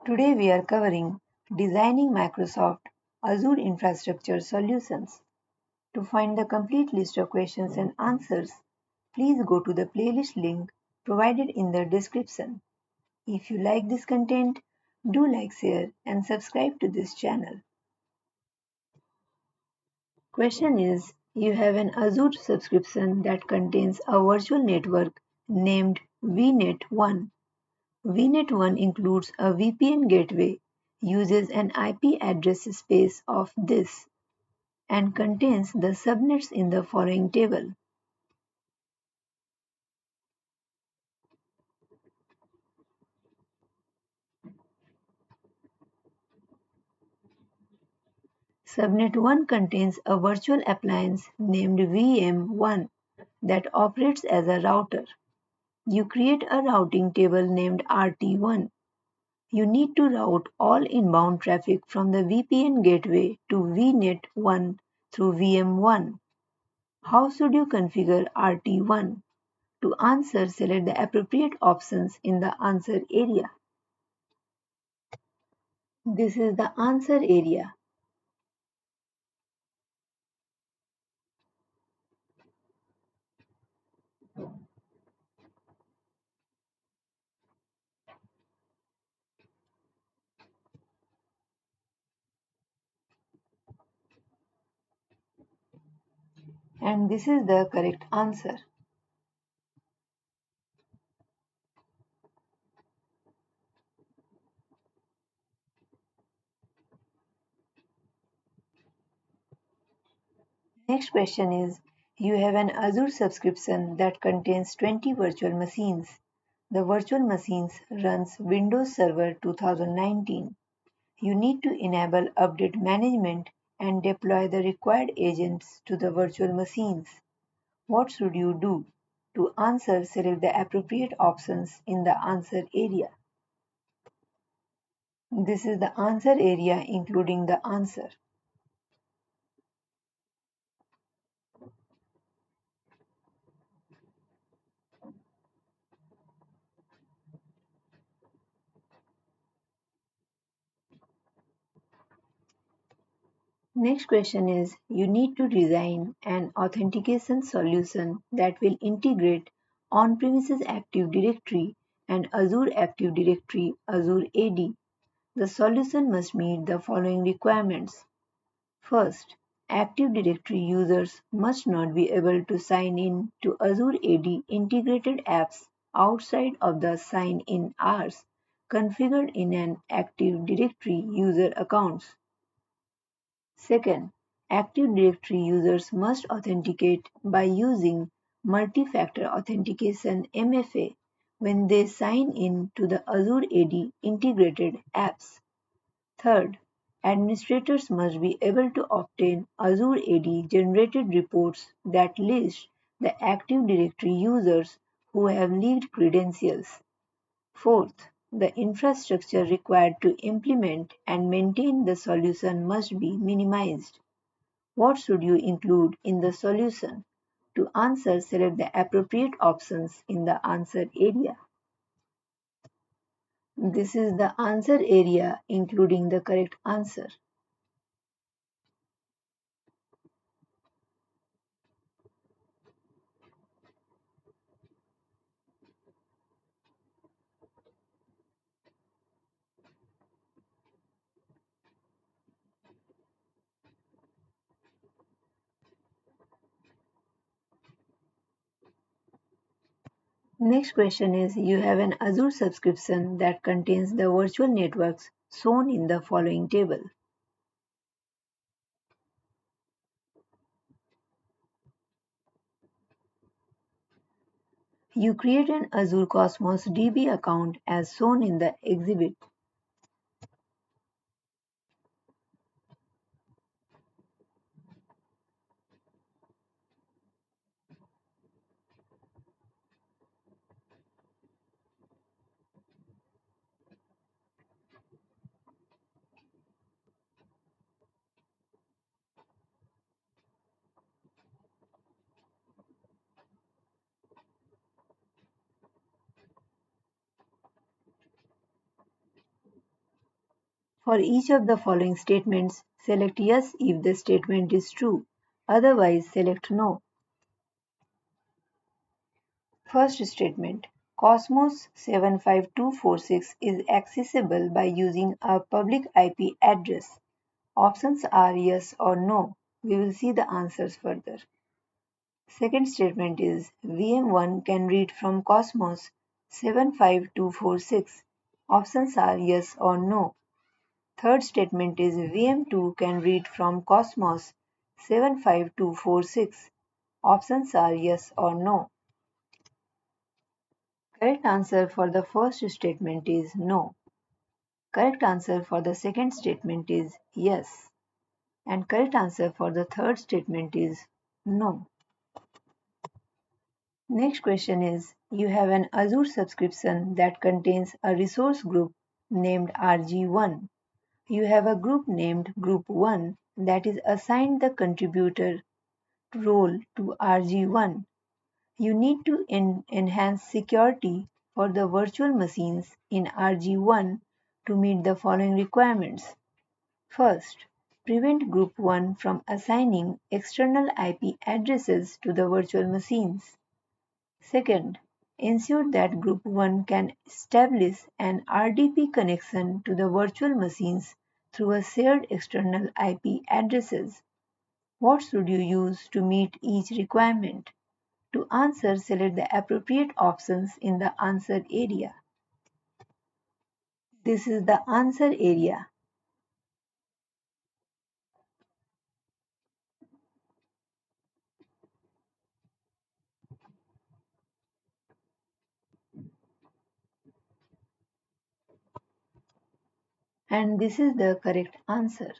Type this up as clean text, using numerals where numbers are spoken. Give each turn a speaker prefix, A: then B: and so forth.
A: Today we are covering Designing Microsoft Azure Infrastructure Solutions. To find the complete list of questions and answers, please go to the playlist link provided in the description. If you like this content, do like, share, and subscribe to this channel. Question is, you have an Azure subscription that contains a virtual network named VNet1. VNet1 includes a VPN gateway, uses an IP address space of this, and contains the subnets in the following table. Subnet 1 contains a virtual appliance named VM1 that operates as a router. You create a routing table named RT1. You need to route all inbound traffic from the VPN gateway to VNet1 through VM1. How should you configure RT1? To answer, select the appropriate options in the answer area. This is the answer area. And this is the correct answer. Next question is, you have an Azure subscription that contains 20 virtual machines. The virtual machines runs Windows Server 2019. You need to enable update management and deploy the required agents to the virtual machines. What should you do? To answer, select the appropriate options in the answer area. This is the answer area including the answer. Next question is, you need to design an authentication solution that will integrate on-premises Active Directory and Azure Active Directory Azure AD. The solution must meet the following requirements. First, Active Directory users must not be able to sign in to Azure AD integrated apps outside of the sign-in hours configured in an Active Directory user accounts. Second, Active Directory users must authenticate by using multi-factor authentication (MFA) when they sign in to the Azure AD integrated apps. Third, administrators must be able to obtain Azure AD generated reports that list the Active Directory users who have leaked credentials. Fourth, the infrastructure required to implement and maintain the solution must be minimized. What should you include in the solution? To answer, select the appropriate options in the answer area. This is the answer area including the correct answer. Next question is, you have an Azure subscription that contains the virtual networks shown in the following table. You create an Azure Cosmos DB account as shown in the exhibit. For each of the following statements, select yes if the statement is true, otherwise select no. First statement, Cosmos 75246 is accessible by using a public IP address. Options are yes or no. We will see the answers further. Second statement is VM1 can read from Cosmos 75246. Options are yes or no. Third statement is VM2 can read from Cosmos 75246. Options are yes or no. Correct answer for the first statement is no. Correct answer for the second statement is yes. And correct answer for the third statement is no. Next question is, you have an Azure subscription that contains a resource group named RG1. You have a group named Group 1 that is assigned the contributor role to RG1. You need to enhance security for the virtual machines in RG1 to meet the following requirements. First, prevent Group 1 from assigning external IP addresses to the virtual machines. Second, ensure that Group 1 can establish an RDP connection to the virtual machines through a shared external IP addresses. What should you use to meet each requirement? To answer, select the appropriate options in the answer area. This is the answer area. And this is the correct answer.